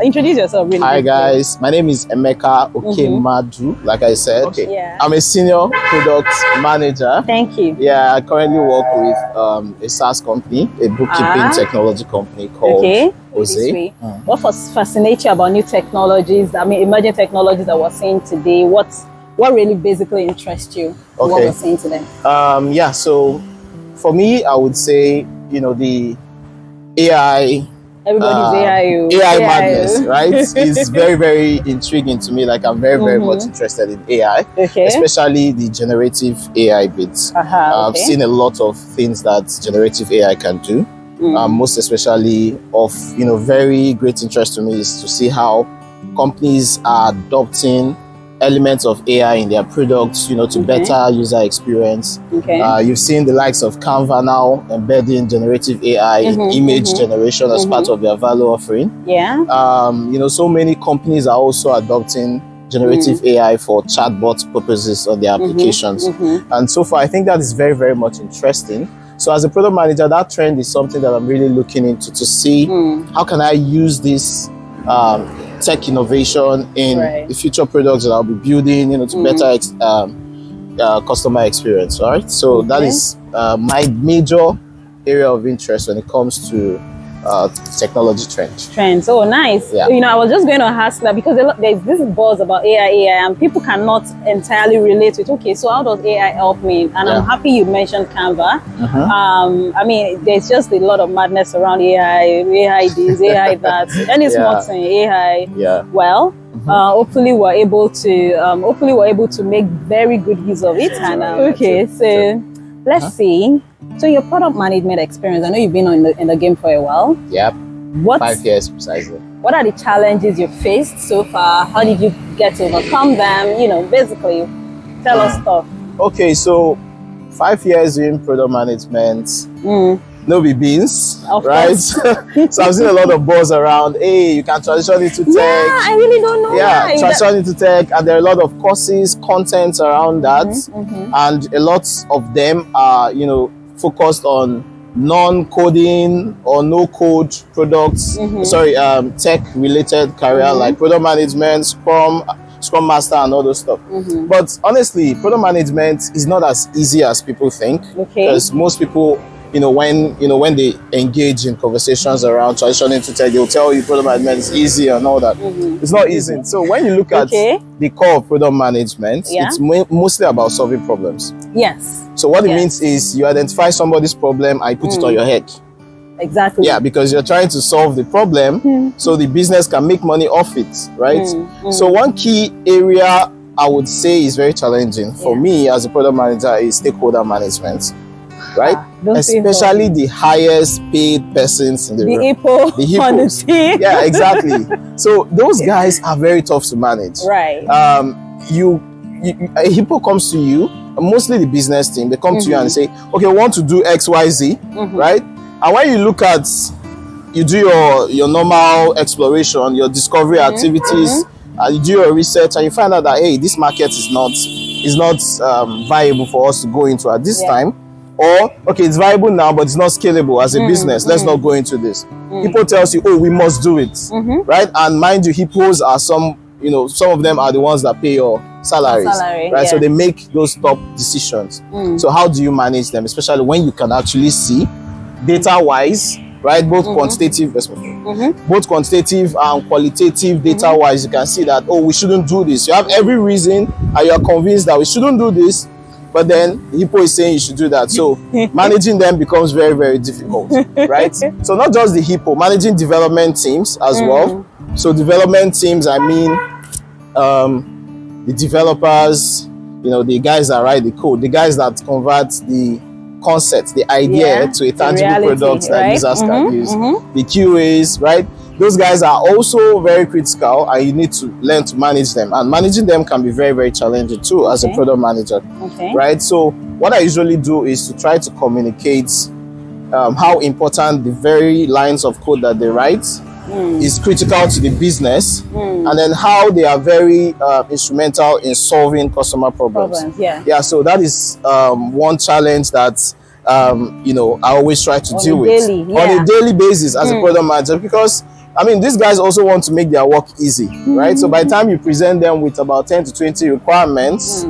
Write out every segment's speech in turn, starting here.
Introduce yourself really. Hi guys, my name is Emeka Okemadu, like I said. Okay. Yeah. I'm a senior product manager. Thank you. Yeah, I currently work with a SaaS company, a bookkeeping technology company called Ose. What fascinates you about new technologies, emerging technologies that we're seeing today? What really basically interests you in what we're seeing today? Yeah, so for me, I would say, the AI, everybody's AI madness, right? It's very, very intriguing to me. Like, I'm very, very much interested in AI, especially the generative AI bits. I've seen a lot of things that generative AI can do. Most especially of, very great interest to me is to see how companies are adopting elements of AI in their products, to better user experience. You've seen the likes of Canva now embedding generative AI in image generation as part of their value offering. So many companies are also adopting generative AI for chatbot purposes on their applications. And so far, I think that is very, very much interesting. So as a product manager, that trend is something that I'm really looking into to see how can I use this tech innovation in the future products that I'll be building, to better customer experience. All right. So that is my major area of interest when it comes to technology trends. Oh, nice. I was just going to ask that because there's this buzz about AI, and people cannot entirely relate with, okay, so how does AI help me? And I'm happy you mentioned Canva. There's just a lot of madness around AI this, AI that, any small thing, AI. Well, hopefully we're able to make very good use of it. So let's see. So your product management experience, I know you've been in the game for a while. Yep. 5 years precisely. What are the challenges you've faced so far? How did you get to overcome them? Basically, tell us stuff. Okay, so 5 years in product management, no be beans, right? So I've seen a lot of buzz around, hey, you can transition into tech. Yeah, I really don't know. Yeah, transition into tech, and there are a lot of courses, contents around that, and a lot of them are, focused on non-coding or no-code products. Tech-related career like product management, Scrum Master, and all those stuff. But honestly, product management is not as easy as people think. Because most people, when they engage in conversations around transitioning to tech, they'll tell you product management is easy and all that. It's not easy. So when you look at the core of product management, it's mostly about solving problems. So what it means is you identify somebody's problem and you put it on your head. Exactly. Yeah, because you're trying to solve the problem so the business can make money off it, right? So one key area I would say is very challenging for me as a product manager is stakeholder management, right? Especially the highest paid persons in the room. The HIPPO. Yeah, exactly. So those guys are very tough to manage. Right. A HIPPO comes to you, mostly the business team, they come to you and say, okay, we want to do X, Y, Z, right? And when you look at, you do your normal exploration, your discovery activities, you do your research, and you find out that, hey, this market is not viable for us to go into at this time. Or, okay, it's viable now, but it's not scalable as a business. Let's not go into this. HIPPO tells you, oh, we must do it, right? And mind you, HIPPOs are some of them are the ones that pay your salaries, right? So they make those top decisions. So how do you manage them, especially when you can actually see data-wise, right? Both quantitative and qualitative data-wise, you can see that, oh, we shouldn't do this. You have every reason and you're convinced that we shouldn't do this, but then HIPPO is saying you should do that. So managing them becomes very, very difficult, right? So not just the HIPPO, managing development teams as well. So development teams, I mean, the developers, the guys that write the code, the guys that convert the concept, the idea to a tangible product that users can use, the QAs, right? Those guys are also very critical and you need to learn to manage them. And managing them can be very, very challenging too as a product manager, right? So what I usually do is to try to communicate how important the very lines of code that they write is critical to the business, and then how they are very instrumental in solving customer problems. So that is one challenge that I always try to deal with on a daily basis as a product manager, because I mean, these guys also want to make their work easy, right? So by the time you present them with about 10 to 20 requirements,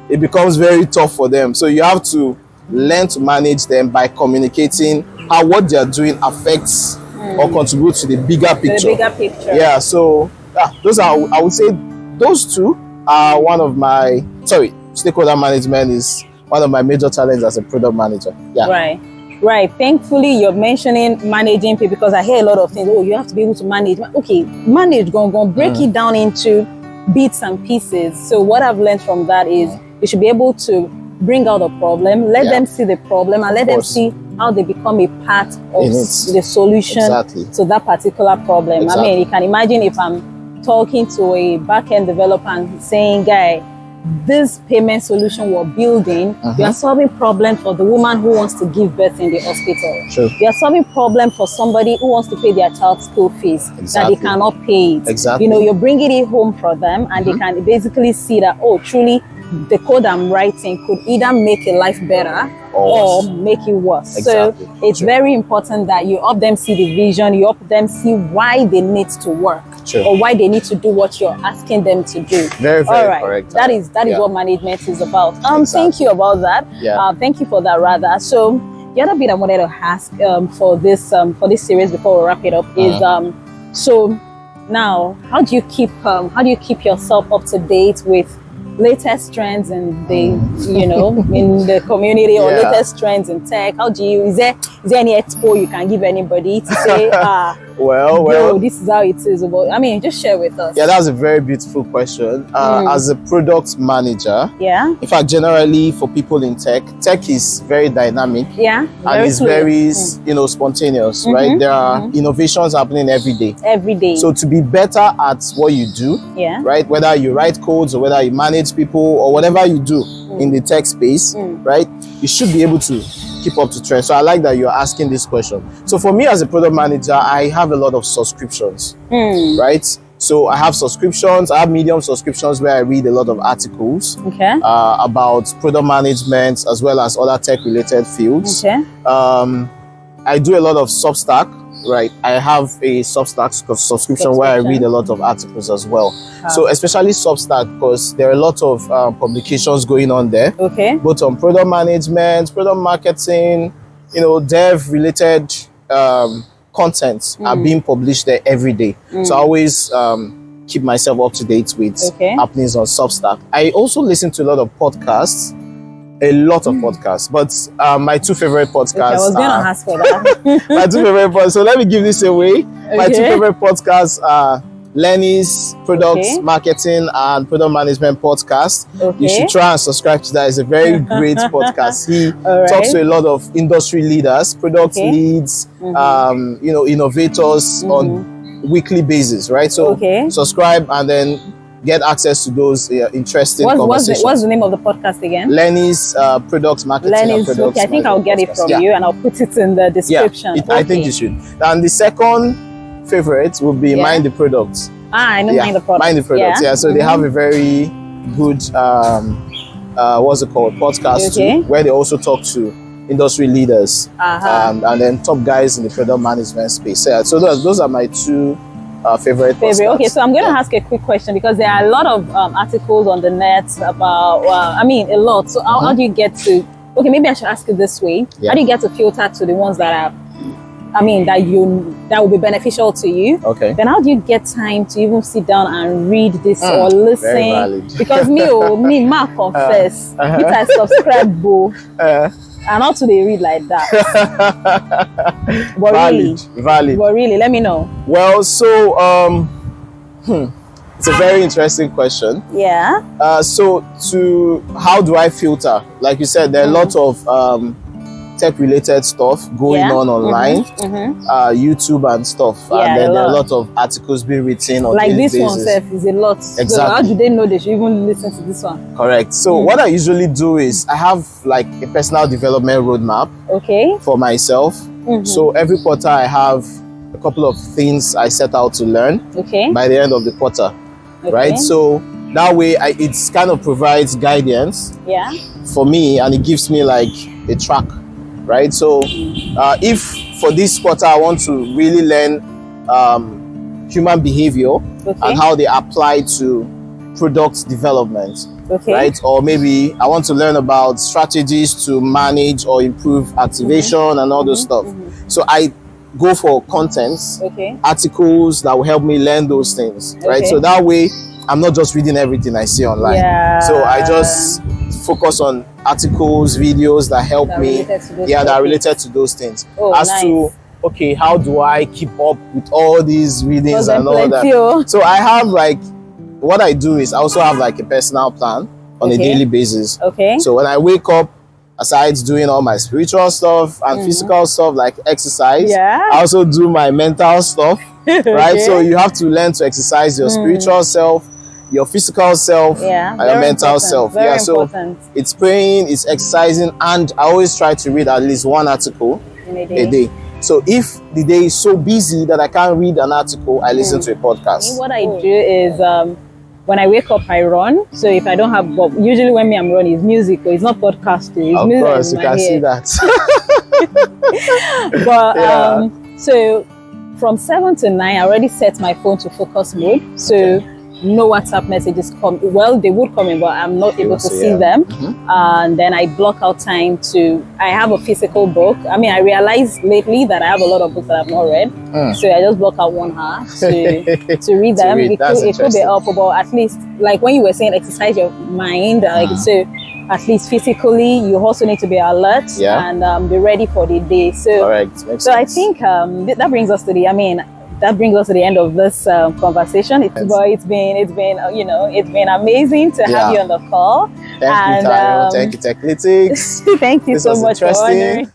it becomes very tough for them. So you have to learn to manage them by communicating how what they are doing affects or contributes to the bigger picture. The bigger picture. Yeah, so those are, I would say those two are one of my, stakeholder management is one of my major challenges as a product manager. Yeah. Right. Thankfully, you're mentioning managing people, because I hear a lot of things. Oh, you have to be able to manage. Okay, manage, go break it down into bits and pieces. So what I've learned from that is you should be able to bring out a problem, let them see the problem, and let them see how they become a part of the solution to that particular problem. I mean, you can imagine if I'm talking to a back-end developer and saying, guy, this payment solution we're building, we are solving problem for the woman who wants to give birth in the hospital. We are solving problem for somebody who wants to pay their child's school fees that they cannot pay it. You know, you're bringing it home for them, and they can basically see that, oh, truly, the code I'm writing could either make a life better or make it worse. So it's very important that you help them see the vision, you help them see why they need to work or why they need to do what you're asking them to do. Very correct. That is what management is about. Thank you about that. Thank you for that, rather. So the other bit I wanted to ask for this series before we wrap it up is so now how do you keep yourself up to date with latest trends in the in the community, or latest trends in tech? How do you, is there any expo you can give anybody to say well, this is how it is? About, I mean, just share with us. That's a very beautiful question. As a product manager, in fact, generally for people in tech is very dynamic, and it's very spontaneous, right? There are innovations happening every day. So to be better at what you do, right, whether you write codes or whether you manage people or whatever you do in the tech space, right, you should be able to keep up to trend. So I like that you're asking this question. So for me as a product manager, I have a lot of subscriptions, right? So I have subscriptions. I have Medium subscriptions where I read a lot of articles about product management as well as other tech related fields. I do a lot of Substack. Right, I have a Substack subscription where I read a lot of articles as well. So especially Substack, because there are a lot of publications going on there, both on product management, product marketing, dev related content are being published there every day. So I always keep myself up to date with happenings on Substack. I also listen to a lot of podcasts. But my two favorite podcasts. I was going to ask for that. My two favorite podcasts. So let me give this away. My two favorite podcasts are Lenny's Product Marketing and Product Management Podcast. You should try and subscribe to that. It's a very great podcast. He talks to a lot of industry leaders, product leads, innovators on weekly basis, right? So subscribe and then get access to those interesting conversations. What's the name of the podcast again? Lenny's Product Marketing and Product I think I'll get it from you and I'll put it in the description. I think you should. And the second favorite would be Mind the Product. I know Mind the Product. Mind the Product, So they have a very good, podcast too, where they also talk to industry leaders and then top guys in the product management space. So those are my two favorite. Okay, so I'm going to ask a quick question, because there are a lot of articles on the net about, a lot. So how do you get to, maybe I should ask it this way. How do you get to filter to the ones that are, that will be beneficial to you? Then how do you get time to even sit down and read this or listen? Very valid. Because me, Mark confess, I subscribe both. And how do they read like that? But valid. But really, let me know. Well, so it's a very interesting question. So how do I filter? Like you said, there are a lot of tech related stuff going on online, YouTube and stuff, and then there are a lot of articles being written on like this basis. One is a lot. Exactly. So how do they know they should even listen to this one? Correct. So what I usually do is I have like a personal development roadmap for myself. So every quarter I have a couple of things I set out to learn by the end of the quarter, right? So that way it kind of provides guidance for me, and it gives me like a track, right? So if for this quarter I want to really learn human behavior and how they apply to product development. Right? Or maybe I want to learn about strategies to manage or improve activation and all those stuff. So I go for contents, articles that will help me learn those things, right? So that way, I'm not just reading everything I see online. So I just focus on articles, videos that help me, that are related to those things. To, okay, how do I keep up with all these readings and all that? So I have like, what I do is I also have like a personal plan on a daily basis. So when I wake up, aside doing all my spiritual stuff and physical stuff like exercise, I also do my mental stuff, right? So you have to learn to exercise your spiritual self, your physical self, and your mental self. So it's praying, it's exercising, and I always try to read at least one article a day. So if the day is so busy that I can't read an article, I listen to a podcast. What I do is when I wake up, I run. So if I don't have, well, usually when I'm running, it's music, or it's not podcast. It's of music. Of course, you can see that. But so from 7 to 9, I already set my phone to focus mode. So no WhatsApp messages come. Well, they would come in, but I'm not able to see them. And then I block out time to, I have a physical book. I mean, I realized lately that I have a lot of books that I've not read. So I just block out 1 hour to read them. It could be helpful, but at least, like when you were saying, exercise your mind, like, so at least physically, you also need to be alert and be ready for the day. So, I think that brings us to the, that brings us to the end of this conversation. It's been amazing to have you on the call. Thank you, Tayo. Thank you, Techlytics. Thank you so much for honoring.